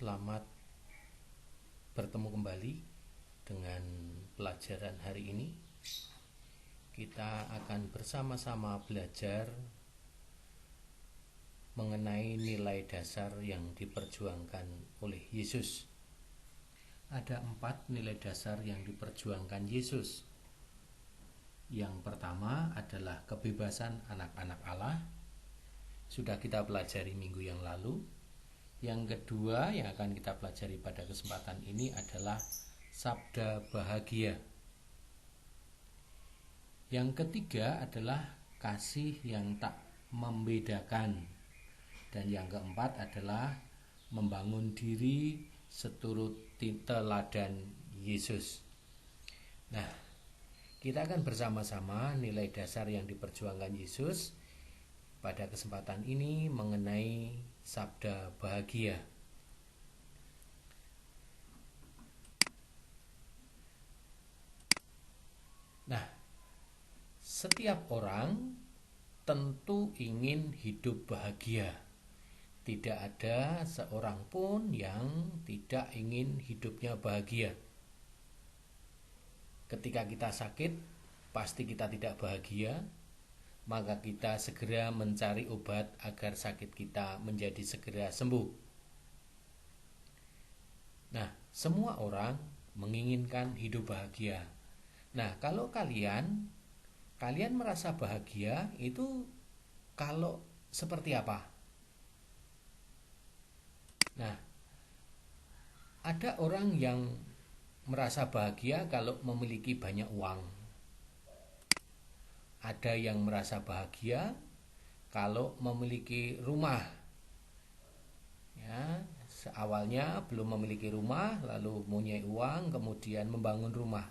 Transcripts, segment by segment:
Selamat bertemu kembali dengan pelajaran hari ini. Kita akan bersama-sama belajar mengenai nilai dasar yang diperjuangkan oleh Yesus. Ada 4 nilai dasar yang diperjuangkan Yesus. Yang pertama adalah kebebasan anak-anak Allah. Sudah kita pelajari minggu yang lalu. Yang kedua yang akan kita pelajari pada kesempatan ini adalah sabda bahagia. Yang ketiga adalah kasih yang tak membedakan. Dan yang keempat adalah membangun diri seturut teladan Yesus. Nah, kita akan bersama-sama nilai dasar yang diperjuangkan Yesus pada kesempatan ini mengenai sabda bahagia. Nah, setiap orang tentu ingin hidup bahagia. Tidak ada seorang pun yang tidak ingin hidupnya bahagia. Ketika kita sakit, pasti kita tidak bahagia. Maka kita segera mencari obat agar sakit kita menjadi segera sembuh. Nah, semua orang menginginkan hidup bahagia. Nah, kalau kalian merasa bahagia itu kalau seperti apa? Nah, ada orang yang merasa bahagia kalau memiliki banyak uang. Ada yang merasa bahagia kalau memiliki rumah. Ya, awalnya belum memiliki rumah, lalu mempunyai uang, kemudian membangun rumah.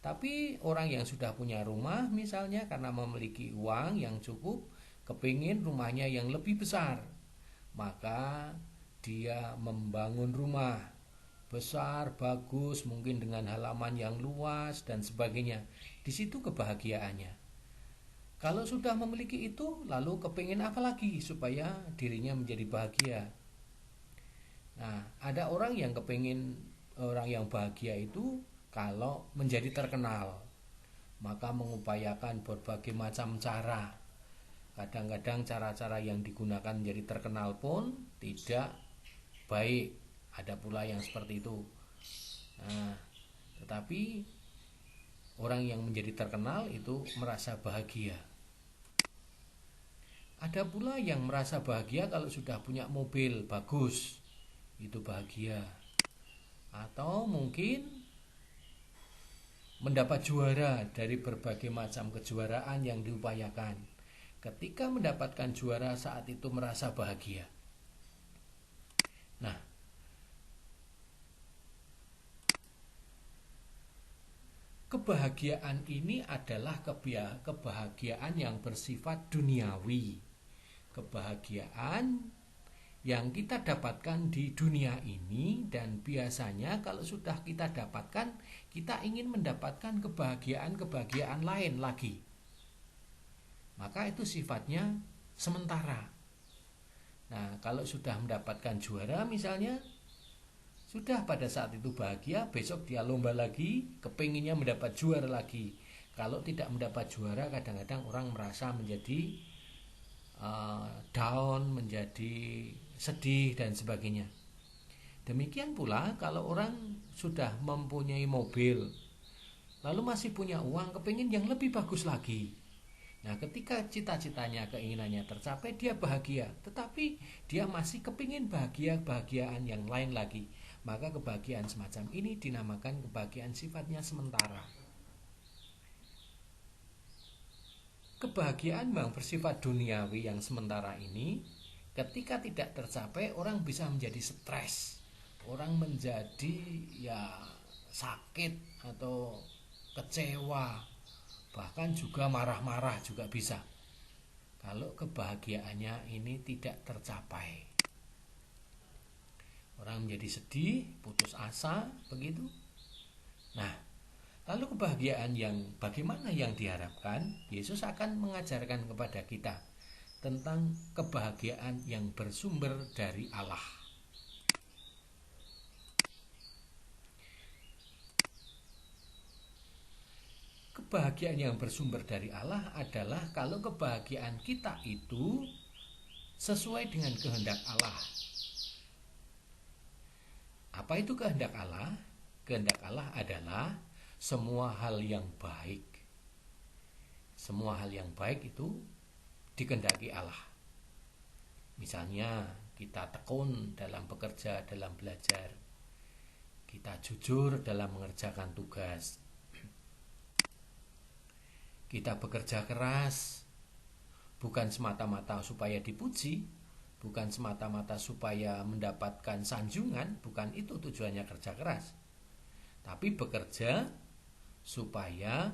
Tapi orang yang sudah punya rumah misalnya karena memiliki uang yang cukup, kepingin rumahnya yang lebih besar. Maka dia membangun rumah besar, bagus, mungkin dengan halaman yang luas dan sebagainya. Di situ kebahagiaannya. Kalau sudah memiliki itu, lalu kepingin apa lagi supaya dirinya menjadi bahagia. Nah, ada orang yang kepingin orang yang bahagia itu kalau menjadi terkenal, maka mengupayakan berbagai macam cara. Kadang-kadang cara-cara yang digunakan menjadi terkenal pun tidak baik. Ada pula yang seperti itu. Nah, tetapi orang yang menjadi terkenal itu merasa bahagia. Ada pula yang merasa bahagia kalau sudah punya mobil bagus, itu bahagia. Atau mungkin mendapat juara dari berbagai macam kejuaraan yang diupayakan. Ketika mendapatkan juara saat itu merasa bahagia. Nah, kebahagiaan ini adalah kebahagiaan yang bersifat duniawi. Kebahagiaan yang kita dapatkan di dunia ini, dan biasanya kalau sudah kita dapatkan, kita ingin mendapatkan kebahagiaan lain lagi. Maka itu sifatnya sementara. Nah, kalau sudah mendapatkan juara misalnya, sudah pada saat itu bahagia, besok dia lomba lagi, kepinginnya mendapat juara lagi. Kalau tidak mendapat juara, kadang-kadang orang merasa menjadi down, menjadi sedih dan sebagainya. Demikian pula kalau orang sudah mempunyai mobil, lalu masih punya uang, kepingin yang lebih bagus lagi. Nah, ketika cita-citanya, keinginannya tercapai, dia bahagia. Tetapi dia masih kepingin bahagiaan yang lain lagi. Maka kebahagiaan semacam ini dinamakan kebahagiaan sifatnya sementara. Kebahagiaan yang bersifat duniawi yang sementara ini, ketika tidak tercapai, orang bisa menjadi stres. Orang menjadi sakit atau kecewa. Bahkan juga marah-marah juga bisa. Kalau kebahagiaannya ini tidak tercapai. Orang menjadi sedih, putus asa, begitu. Nah, lalu kebahagiaan yang bagaimana yang diharapkan? Yesus akan mengajarkan kepada kita tentang kebahagiaan yang bersumber dari Allah. kebahagiaan yang bersumber dari Allah adalah kalau kebahagiaan kita itu sesuai dengan kehendak Allah. Apa itu kehendak Allah? Kehendak Allah adalah semua hal yang baik. Semua hal yang baik itu dikehendaki Allah. Misalnya kita tekun dalam bekerja, dalam belajar. Kita jujur dalam mengerjakan tugas. Kita bekerja keras, bukan semata-mata supaya dipuji, bukan semata-mata supaya mendapatkan sanjungan, bukan itu tujuannya kerja keras. Tapi bekerja supaya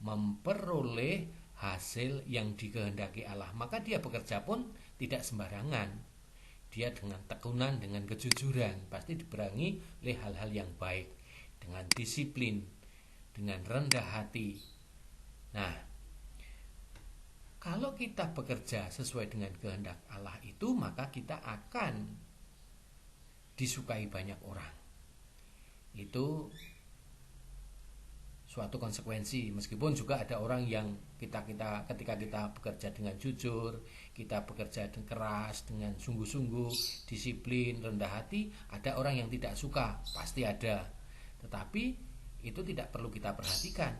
memperoleh hasil yang dikehendaki Allah. Maka dia bekerja pun tidak sembarangan. Dia dengan tekunan, dengan kejujuran, pasti dibarengi oleh hal-hal yang baik, dengan disiplin, dengan rendah hati. Nah, kalau kita bekerja sesuai dengan kehendak Allah itu, maka kita akan disukai banyak orang. Itu suatu konsekuensi, meskipun juga ada orang yang ketika kita bekerja dengan jujur, kita bekerja dengan keras, dengan sungguh-sungguh, disiplin, rendah hati, ada orang yang tidak suka, pasti ada. Tetapi itu tidak perlu kita perhatikan,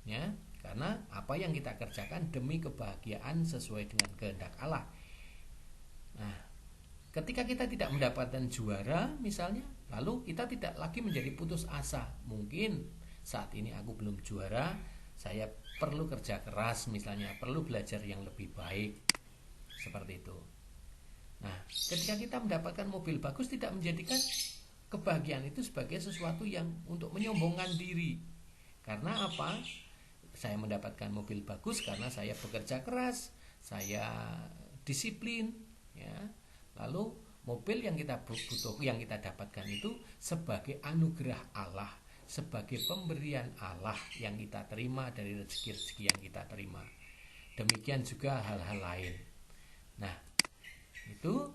ya. Karena apa yang kita kerjakan demi kebahagiaan sesuai dengan kehendak Allah. Nah, ketika kita tidak mendapatkan juara misalnya, lalu kita tidak lagi menjadi putus asa. Mungkin saat ini aku belum juara, saya perlu kerja keras misalnya, perlu belajar yang lebih baik. Seperti itu. Nah, ketika kita mendapatkan mobil bagus, tidak menjadikan kebahagiaan itu sebagai sesuatu yang untuk menyombongkan diri. Karena apa? Saya mendapatkan mobil bagus karena saya bekerja keras, saya disiplin, ya. Lalu mobil yang kita butuh, yang kita dapatkan itu sebagai anugerah Allah, sebagai pemberian Allah yang kita terima dari rezeki-rezeki yang kita terima. Demikian juga hal-hal lain. Nah, itu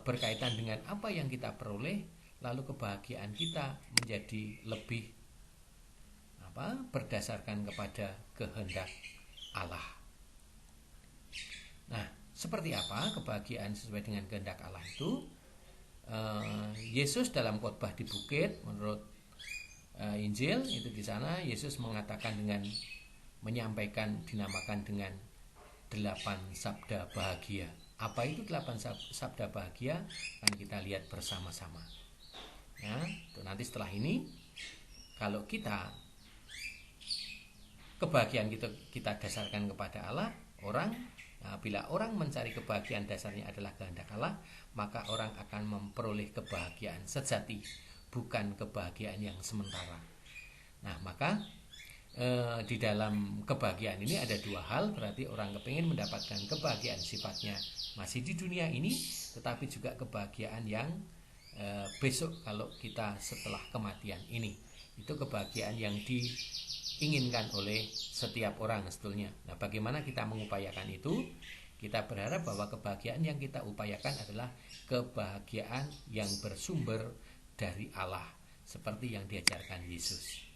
berkaitan dengan apa yang kita peroleh, lalu kebahagiaan kita menjadi lebih berdasarkan kepada kehendak Allah. Nah, seperti apa kebahagiaan sesuai dengan kehendak Allah itu? Yesus dalam khotbah di bukit, menurut Injil itu di sana Yesus mengatakan dengan menyampaikan, dinamakan dengan 8 sabda bahagia. Apa itu 8 sabda bahagia? Akan kita lihat bersama-sama. Ya, nanti setelah ini kalau kebahagiaan kita dasarkan kepada Allah, bila orang mencari kebahagiaan dasarnya adalah kehendak Allah, maka orang akan memperoleh kebahagiaan sejati, bukan kebahagiaan yang sementara. Nah, maka di dalam kebahagiaan ini ada dua hal. Berarti orang kepingin mendapatkan kebahagiaan sifatnya masih di dunia ini, tetapi juga kebahagiaan yang besok kalau kita setelah kematian ini. Itu kebahagiaan yang diinginkan oleh setiap orang sebetulnya. Nah, bagaimana kita mengupayakan itu? Kita berharap bahwa kebahagiaan yang kita upayakan adalah kebahagiaan yang bersumber dari Allah, seperti yang diajarkan Yesus.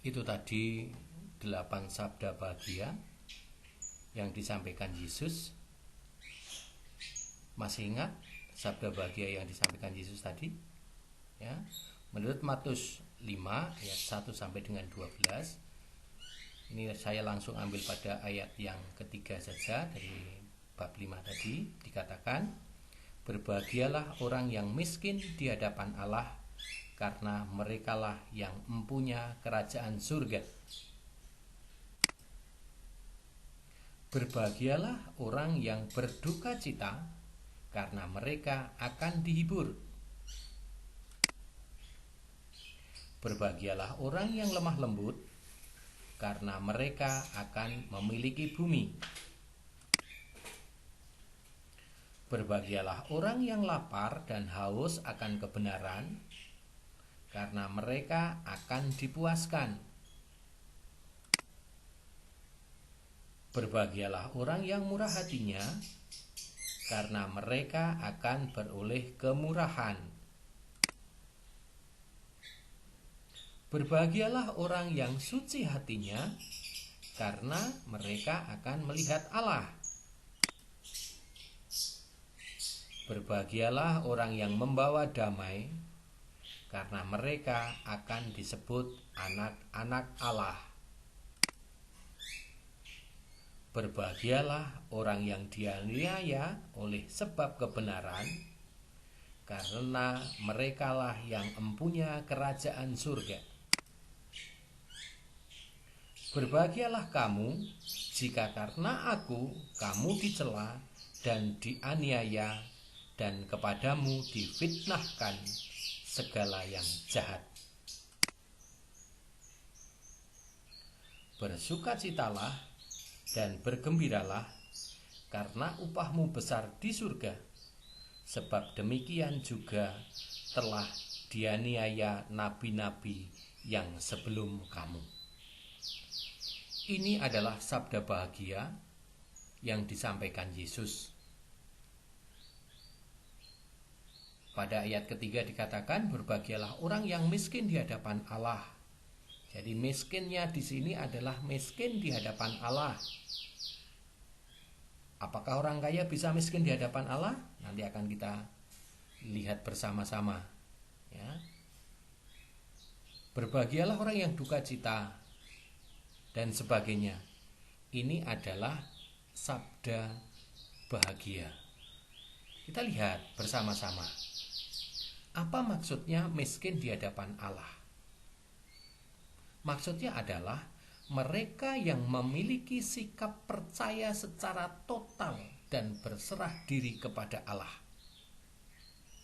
Itu tadi 8 sabda bahagia yang disampaikan Yesus. Masih ingat sabda bahagia yang disampaikan Yesus tadi? Ya. Menurut Matius 5 ayat 1 sampai dengan 12. Ini saya langsung ambil pada ayat yang ketiga saja dari bab 5 tadi. Dikatakan, berbahagialah orang yang miskin di hadapan Allah, karena merekalah yang mempunyai kerajaan surga. Berbahagialah orang yang berduka cita, karena mereka akan dihibur. Berbahagialah orang yang lemah lembut, karena mereka akan memiliki bumi. Berbahagialah orang yang lapar dan haus akan kebenaran, karena mereka akan dipuaskan. Berbahagialah orang yang murah hatinya, karena mereka akan beroleh kemurahan. Berbahagialah orang yang suci hatinya, karena mereka akan melihat Allah. Berbahagialah orang yang membawa damai, karena mereka akan disebut anak-anak Allah. Berbahagialah orang yang dianiaya oleh sebab kebenaran, karena merekalah yang mempunyai kerajaan surga. Berbahagialah kamu jika karena aku kamu dicela dan dianiaya, dan kepadamu difitnahkan segala yang jahat. Bersukacitalah dan bergembiralah, karena upahmu besar di surga, sebab demikian juga telah dianiaya nabi-nabi yang sebelum kamu. Ini adalah sabda bahagia yang disampaikan Yesus. Pada ayat ketiga dikatakan, berbahagialah orang yang miskin di hadapan Allah. Jadi miskinnya di sini adalah miskin di hadapan Allah. Apakah orang kaya bisa miskin di hadapan Allah? Nanti akan kita lihat bersama-sama. Ya. Berbahagialah orang yang duka cita dan sebagainya. Ini adalah sabda bahagia. Kita lihat bersama-sama. Apa maksudnya miskin di hadapan Allah? Maksudnya adalah mereka yang memiliki sikap percaya secara total dan berserah diri kepada Allah.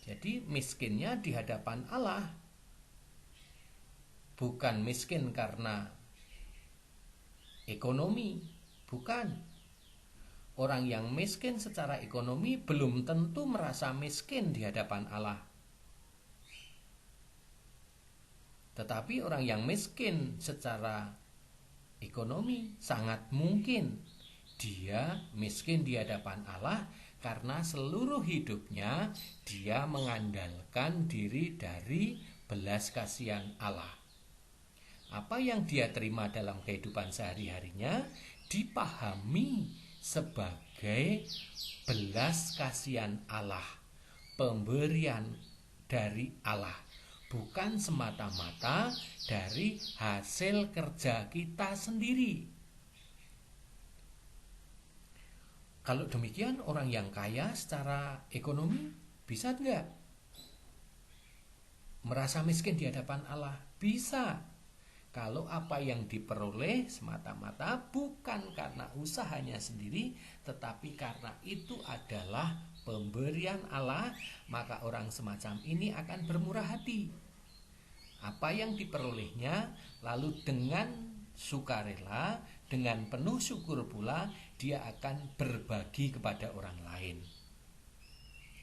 Jadi miskinnya di hadapan Allah, bukan miskin karena ekonomi, bukan. Orang yang miskin secara ekonomi belum tentu merasa miskin di hadapan Allah. Tetapi orang yang miskin secara ekonomi sangat mungkin dia miskin di hadapan Allah karena seluruh hidupnya dia mengandalkan diri dari belas kasihan Allah. Apa yang dia terima dalam kehidupan sehari-harinya dipahami sebagai belas kasihan Allah, pemberian dari Allah, bukan semata-mata dari hasil kerja kita sendiri. Kalau demikian, orang yang kaya secara ekonomi bisa enggak merasa miskin di hadapan Allah? Bisa. Kalau apa yang diperoleh semata-mata bukan karena usahanya sendiri, tetapi karena itu adalah pemberian Allah, maka orang semacam ini akan bermurah hati. Apa yang diperolehnya, lalu dengan sukarela, dengan penuh syukur pula, dia akan berbagi kepada orang lain.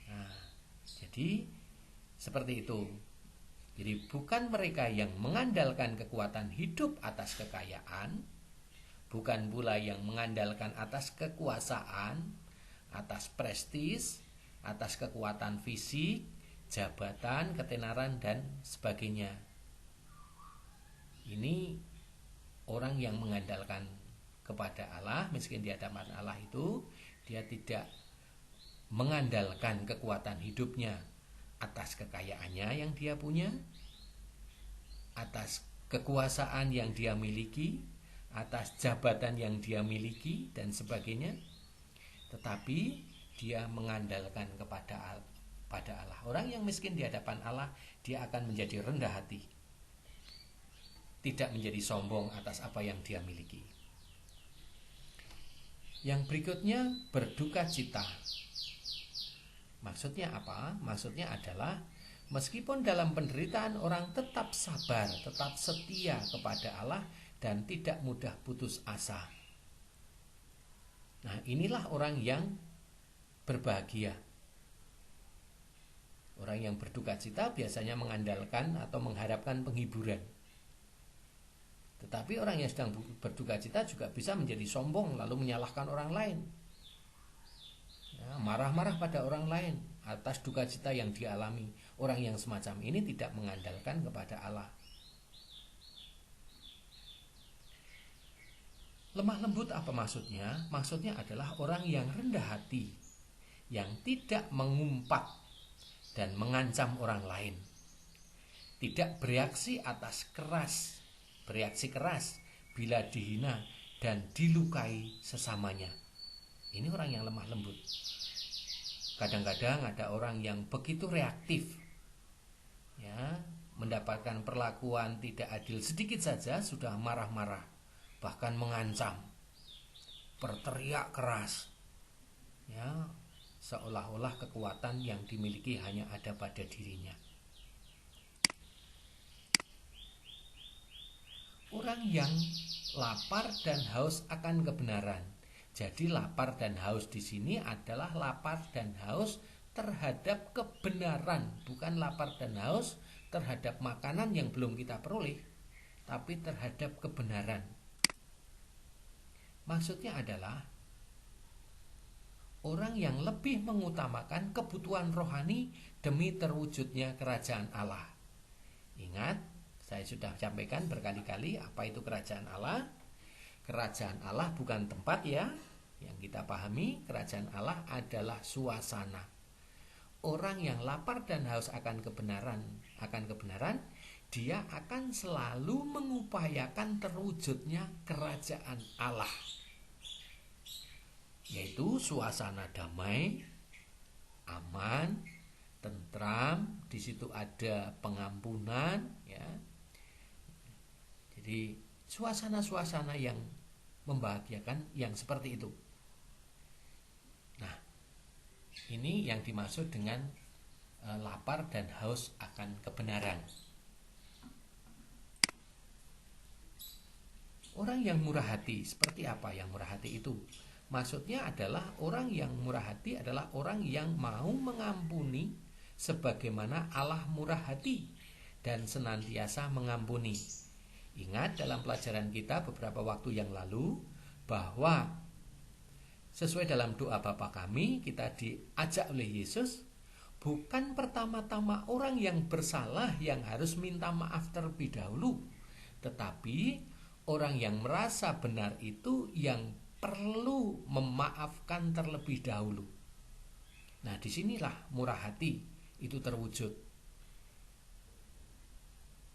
Nah, jadi seperti itu. Jadi bukan mereka yang mengandalkan kekuatan hidup atas kekayaan, bukan pula yang mengandalkan atas kekuasaan, atas prestis, atas kekuatan fisik, jabatan, ketenaran, dan sebagainya. Ini orang yang mengandalkan kepada Allah, miskin di hadapan Allah itu, dia tidak mengandalkan kekuatan hidupnya atas kekayaannya yang dia punya, atas kekuasaan yang dia miliki, atas jabatan yang dia miliki dan sebagainya, tetapi dia mengandalkan kepada Allah. Orang yang miskin di hadapan Allah, dia akan menjadi rendah hati, tidak menjadi sombong atas apa yang dia miliki. Yang berikutnya, berduka cita. Maksudnya apa? Maksudnya adalah meskipun dalam penderitaan orang tetap sabar, tetap setia kepada Allah dan tidak mudah putus asa. Nah, inilah orang yang berbahagia. Orang yang berduka cita biasanya mengandalkan atau mengharapkan penghiburan. Tetapi orang yang sedang berduka cita juga bisa menjadi sombong lalu menyalahkan orang lain. Ya, marah-marah pada orang lain atas duka cita yang dialami. Orang yang semacam ini tidak mengandalkan kepada Allah. Lemah lembut apa maksudnya? Maksudnya adalah orang yang rendah hati, yang tidak mengumpat dan mengancam orang lain, tidak bereaksi keras bila dihina dan dilukai sesamanya. Ini orang yang lemah lembut. Kadang-kadang ada orang yang begitu reaktif, ya, mendapatkan perlakuan tidak adil sedikit saja sudah marah-marah, bahkan mengancam, berteriak keras, ya, seolah-olah kekuatan yang dimiliki hanya ada pada dirinya. Orang yang lapar dan haus akan kebenaran. Jadi lapar dan haus di sini adalah lapar dan haus terhadap kebenaran, bukan lapar dan haus terhadap makanan yang belum kita peroleh, tapi terhadap kebenaran. Maksudnya adalah orang yang lebih mengutamakan kebutuhan rohani demi terwujudnya kerajaan Allah. Ingat, saya sudah sampaikan berkali-kali apa itu kerajaan Allah. Kerajaan Allah bukan tempat, ya. Yang kita pahami, kerajaan Allah adalah suasana. Orang yang lapar dan haus akan kebenaran, dia akan selalu mengupayakan terwujudnya kerajaan Allah, yaitu suasana damai, aman, tentram. Di situ ada pengampunan, ya. Jadi suasana-suasana yang membahagiakan yang seperti itu. Nah, ini yang dimaksud dengan lapar dan haus akan kebenaran. Orang yang murah hati, seperti apa yang murah hati itu? Maksudnya adalah orang yang murah hati adalah orang yang mau mengampuni sebagaimana Allah murah hati dan senantiasa mengampuni. Ingat dalam pelajaran kita beberapa waktu yang lalu bahwa sesuai dalam doa Bapa kami, kita diajak oleh Yesus, bukan pertama-tama orang yang bersalah yang harus minta maaf terlebih dahulu, tetapi orang yang merasa benar itu yang perlu memaafkan terlebih dahulu. Nah, disinilah murah hati itu terwujud.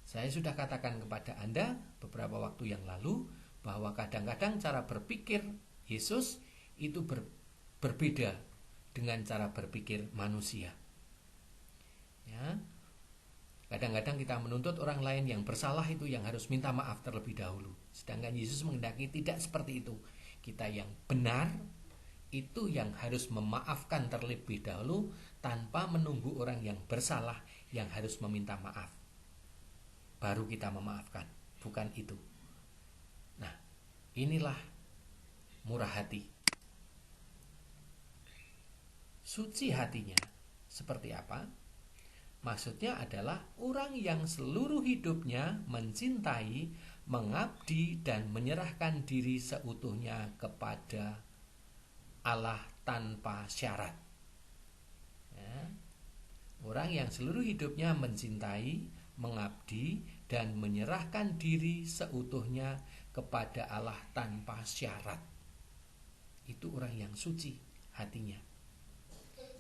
Saya sudah katakan kepada Anda beberapa waktu yang lalu bahwa kadang-kadang cara berpikir Yesus itu berbeda dengan cara berpikir manusia. Ya. Kadang-kadang kita menuntut orang lain yang bersalah itu yang harus minta maaf terlebih dahulu. Sedangkan Yesus menghendaki tidak seperti itu. Kita yang benar itu yang harus memaafkan terlebih dahulu tanpa menunggu orang yang bersalah yang harus meminta maaf. Baru kita memaafkan, bukan itu. Nah, inilah murah hati. Suci hatinya seperti apa? Maksudnya adalah orang yang seluruh hidupnya mencintai, mengabdi, dan menyerahkan diri seutuhnya kepada Allah tanpa syarat. Ya. Orang yang seluruh hidupnya mencintai, mengabdi, dan menyerahkan diri seutuhnya kepada Allah tanpa syarat. Itu orang yang suci hatinya.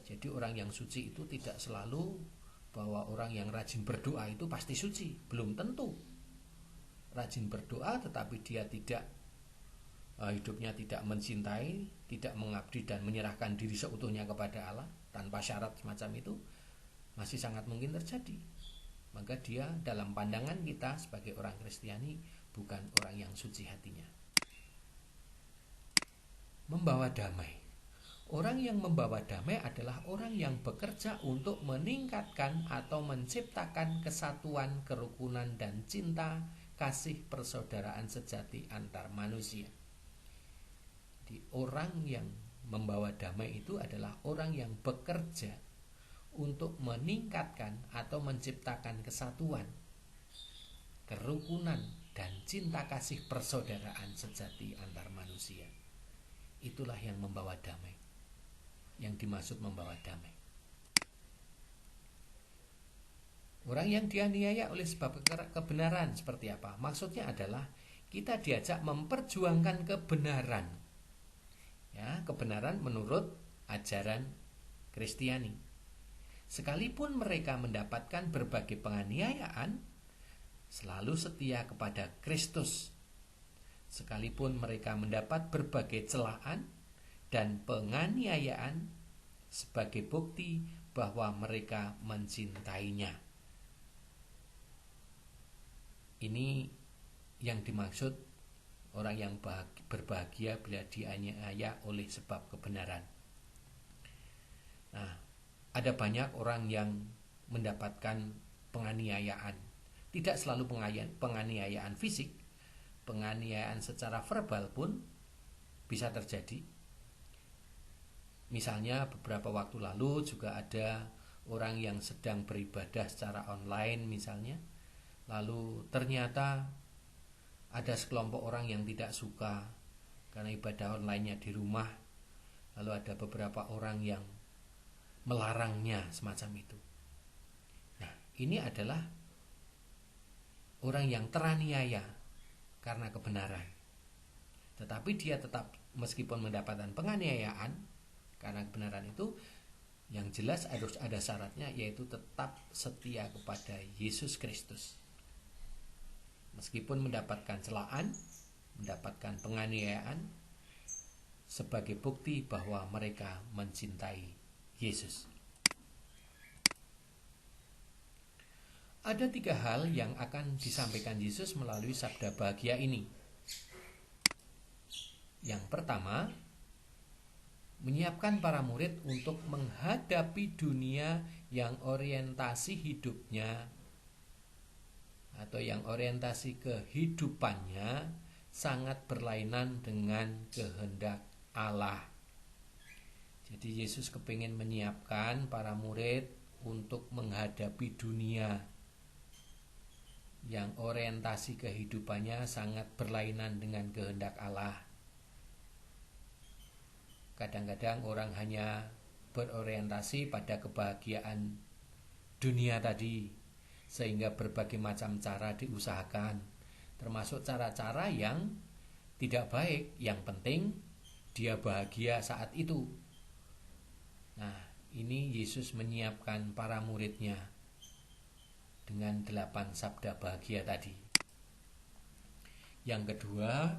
Jadi orang yang suci itu tidak selalu bahwa orang yang rajin berdoa itu pasti suci. Belum tentu. Rajin berdoa tetapi dia tidak hidupnya tidak mencintai, tidak mengabdi dan menyerahkan diri seutuhnya kepada Allah tanpa syarat semacam itu masih sangat mungkin terjadi. Maka dia dalam pandangan kita sebagai orang Kristiani bukan orang yang suci hatinya. Membawa damai. Orang yang membawa damai adalah orang yang bekerja untuk meningkatkan atau menciptakan kesatuan, kerukunan, dan cinta, kasih persaudaraan sejati antar manusia. Jadi orang yang membawa damai itu adalah orang yang bekerja untuk meningkatkan atau menciptakan kesatuan, kerukunan, dan cinta kasih persaudaraan sejati antar manusia. Itulah yang membawa damai. Yang dimaksud membawa damai. Orang yang dianiaya oleh sebab kebenaran seperti apa? Maksudnya adalah kita diajak memperjuangkan kebenaran. Ya, kebenaran menurut ajaran Kristiani. Sekalipun mereka mendapatkan berbagai penganiayaan, selalu setia kepada Kristus. Sekalipun mereka mendapat berbagai celaan dan penganiayaan sebagai bukti bahwa mereka mencintainya. Ini yang dimaksud orang yang berbahagia bila dianiaya oleh sebab kebenaran. Nah, ada banyak orang yang mendapatkan penganiayaan. Tidak selalu penganiayaan fisik, penganiayaan secara verbal pun bisa terjadi. Misalnya beberapa waktu lalu juga ada orang yang sedang beribadah secara online misalnya. Lalu ternyata ada sekelompok orang yang tidak suka karena ibadah online-nya di rumah. Lalu ada beberapa orang yang melarangnya semacam itu. Nah, ini adalah orang yang teraniaya karena kebenaran. Tetapi dia tetap meskipun mendapatkan penganiayaan karena kebenaran itu, yang jelas harus ada syaratnya, yaitu tetap setia kepada Yesus Kristus. Meskipun mendapatkan celaan, mendapatkan penganiayaan, sebagai bukti bahwa mereka mencintai Yesus. Ada 3 hal yang akan disampaikan Yesus melalui sabda bahagia ini. Yang pertama, menyiapkan para murid untuk menghadapi dunia yang orientasi hidupnya atau yang orientasi kehidupannya sangat berlainan dengan kehendak Allah. Jadi Yesus kepingin menyiapkan para murid untuk menghadapi dunia yang orientasi kehidupannya sangat berlainan dengan kehendak Allah. Kadang-kadang orang hanya berorientasi pada kebahagiaan dunia tadi, sehingga berbagai macam cara diusahakan, termasuk cara-cara yang tidak baik. Yang penting dia bahagia saat itu. Nah, ini Yesus menyiapkan para muridnya dengan 8 sabda bahagia tadi. Yang kedua,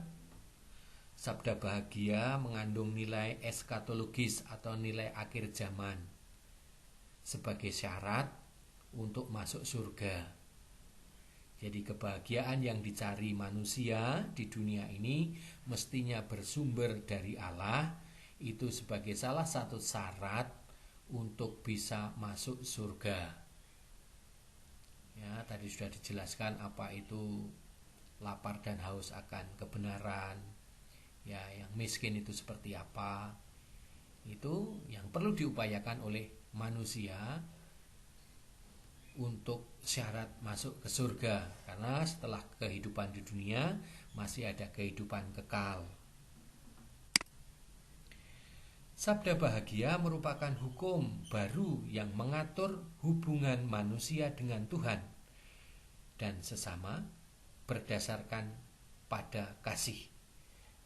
sabda bahagia mengandung nilai eskatologis atau nilai akhir zaman sebagai syarat untuk masuk surga. Jadi kebahagiaan yang dicari manusia di dunia ini mestinya bersumber dari Allah. Itu sebagai salah satu syarat untuk bisa masuk surga. Ya, tadi sudah dijelaskan apa itu lapar dan haus akan kebenaran. Ya, yang miskin itu seperti apa. Itu yang perlu diupayakan oleh manusia untuk syarat masuk ke surga. Karena setelah kehidupan di dunia masih ada kehidupan kekal. Sabda bahagia merupakan hukum baru yang mengatur hubungan manusia dengan Tuhan dan sesama berdasarkan pada kasih.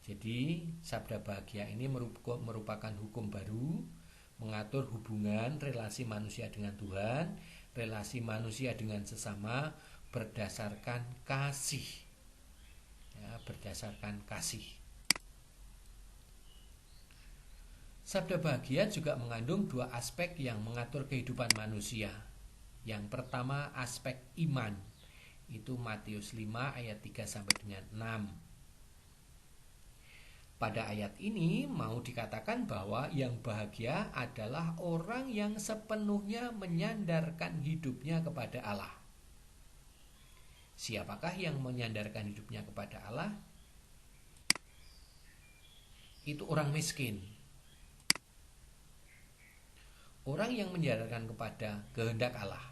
Jadi sabda bahagia ini merupakan hukum baru, mengatur hubungan relasi manusia dengan Tuhan, relasi manusia dengan sesama berdasarkan kasih. Ya, berdasarkan kasih. Sabda bahagia juga mengandung dua aspek yang mengatur kehidupan manusia. Yang pertama aspek iman. Itu Matius 5 ayat 3 sampai dengan 6. Pada ayat ini mau dikatakan bahwa yang bahagia adalah orang yang sepenuhnya menyandarkan hidupnya kepada Allah. Siapakah yang menyandarkan hidupnya kepada Allah? Itu orang miskin. Orang yang menyandarkan kepada kehendak Allah.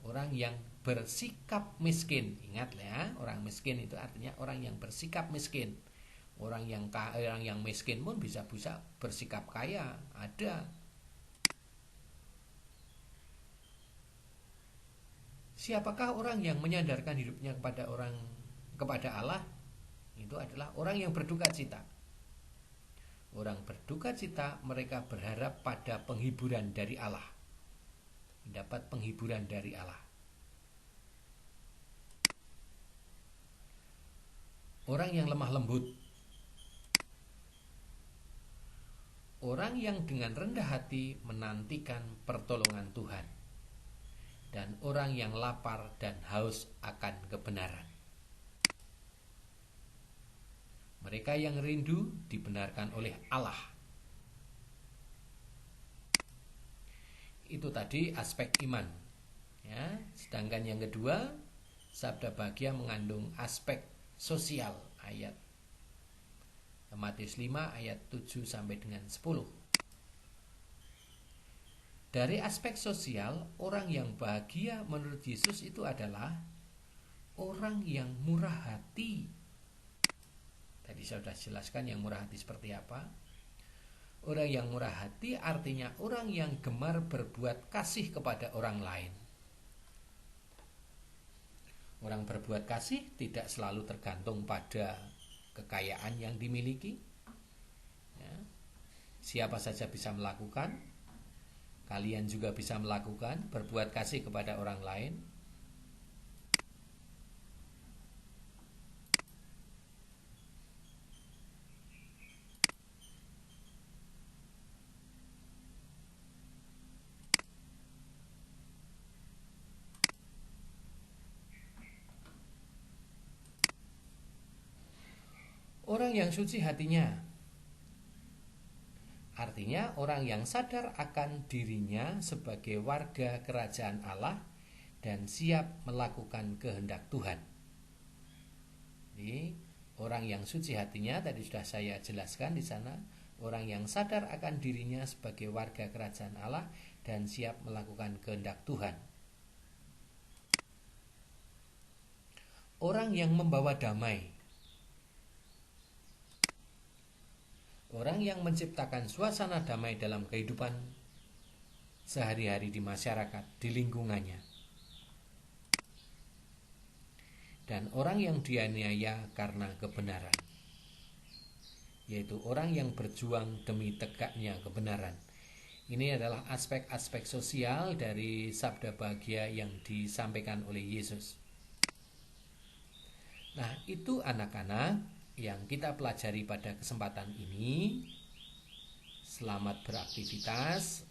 Orang yang bersikap miskin. Ingat ya, orang miskin itu artinya orang yang bersikap miskin. Orang yang miskin pun bisa bersikap kaya, ada. Siapakah orang yang menyandarkan hidupnya kepada Allah? Itu adalah orang yang berduka cita. Orang berduka cita, mereka berharap pada penghiburan dari Allah. Dapat penghiburan dari Allah. Orang yang lemah lembut. Orang yang dengan rendah hati menantikan pertolongan Tuhan. Dan orang yang lapar dan haus akan kebenaran. Mereka yang rindu dibenarkan oleh Allah. Itu tadi aspek iman. Ya, sedangkan yang kedua, sabda bahagia mengandung aspek sosial, ayat Matius 5 ayat 7 sampai dengan 10. Dari aspek sosial, orang yang bahagia menurut Yesus itu adalah orang yang murah hati. Tadi saya sudah jelaskan yang murah hati seperti apa. Orang yang murah hati artinya orang yang gemar berbuat kasih kepada orang lain. Orang berbuat kasih tidak selalu tergantung pada kekayaan yang dimiliki. Ya. Siapa saja bisa melakukan. Kalian juga bisa melakukan, berbuat kasih kepada orang lain. Orang yang suci hatinya, artinya orang yang sadar akan dirinya sebagai warga kerajaan Allah dan siap melakukan kehendak Tuhan. Jadi, orang yang suci hatinya tadi sudah saya jelaskan di sana, orang yang sadar akan dirinya sebagai warga kerajaan Allah dan siap melakukan kehendak Tuhan. Orang yang membawa damai. Orang yang menciptakan suasana damai dalam kehidupan sehari-hari di masyarakat, di lingkungannya. Dan orang yang dianiaya karena kebenaran, yaitu orang yang berjuang demi tegaknya kebenaran. Ini adalah aspek-aspek sosial dari sabda bahagia yang disampaikan oleh Yesus. Nah, itu anak-anak yang kita pelajari pada kesempatan ini. Selamat beraktivitas.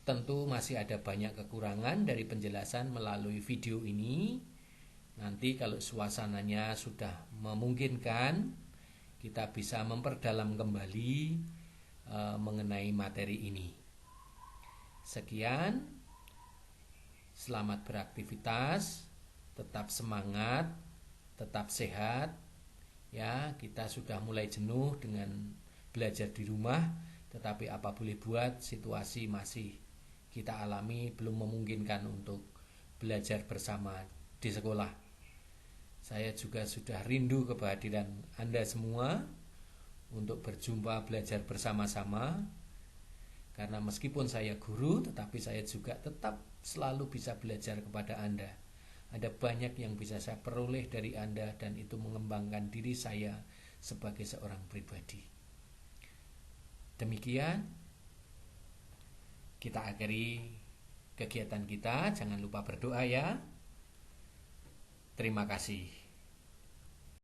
Tentu masih ada banyak kekurangan dari penjelasan melalui video ini. Nanti kalau suasananya sudah memungkinkan, kita bisa memperdalam kembali mengenai materi ini. Sekian. Selamat beraktivitas. Tetap semangat. Tetap sehat. Ya, kita sudah mulai jenuh dengan belajar di rumah, tetapi apa boleh buat, situasi masih kita alami belum memungkinkan untuk belajar bersama di sekolah. Saya juga sudah rindu kehadiran Anda semua untuk berjumpa belajar bersama-sama. Karena meskipun saya guru, tetapi saya juga tetap selalu bisa belajar kepada Anda. Ada banyak yang bisa saya peroleh dari Anda dan itu mengembangkan diri saya sebagai seorang pribadi. Demikian kita akhiri kegiatan kita. Jangan lupa berdoa ya. Terima kasih.